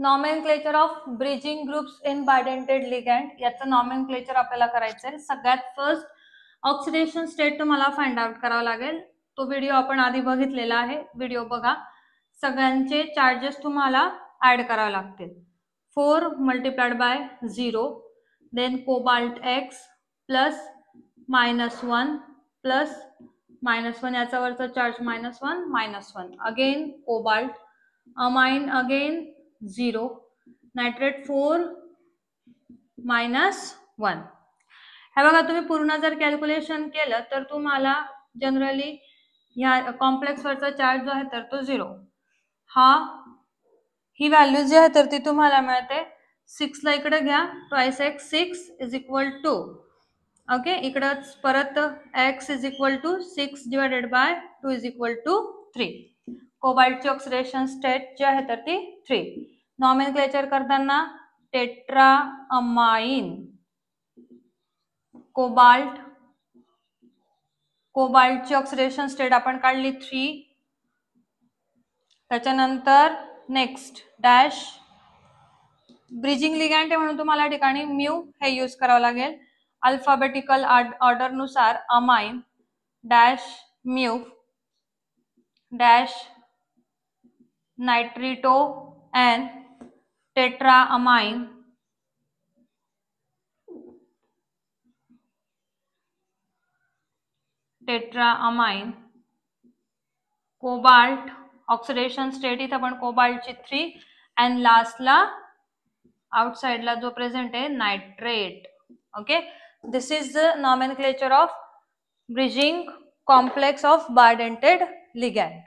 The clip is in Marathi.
Nomenclature of bridging groups in bidentate ligand याचं नॉमेनक्लेचर आपल्याला करायचं आहे. सगळ्यात फर्स्ट ऑक्सिडेशन स्टेट तुम्हाला फाइंड आउट करावा लागेल. तो व्हिडिओ आपण आधी बघितलेला आहे, व्हिडिओ बघा. सगळ्यांचे चार्जेस तुम्हाला ऍड करावे लागतील. 4 multiplied by 0, then cobalt x plus -1 plus -1 याचा वरचा charge -1 again cobalt, amine again 0, nitrate 4 -1. हे बघा, तुम्ही पूर्ण जर कॅल्क्युलेशन केलं तर तुम्हाला जनरली ह्या कॉम्प्लेक्स वरचा चार्ज जो आहे तर तो 0. ही व्हॅल्यू जी आहे तर ती तुम्हाला मिळते 6 ला इकडे घ्या, twice x 6 is equal to, okay, इकडंच परत x is equal to 6 divided by 2 is equal to 3. कोबाल्टची ऑक्सिडेशन स्टेट जी आहे तर ती 3. नॉमेनक्लेचर करताना टेट्रा अमाइन कोबाल्टची ऑक्सिडेशन स्टेट आपण काढली 3. त्याच्यानंतर नेक्स्ट डॅश ब्रिजिंग लिगँड म्हणून तुम्हाला ठिकाणी म्यू हे यूज करावं लागेल. अल्फाबेटिकल ऑर्डर नुसार amine dash mu dash nitrito N tetra amine cobalt oxidation state इथं पण कोबाल्टची 3 अँड लास्टला आउटसाइडला जो प्रेझेंट आहे nitrate. Okay, this is the nomenclature of bridging complex of bidentate ligand.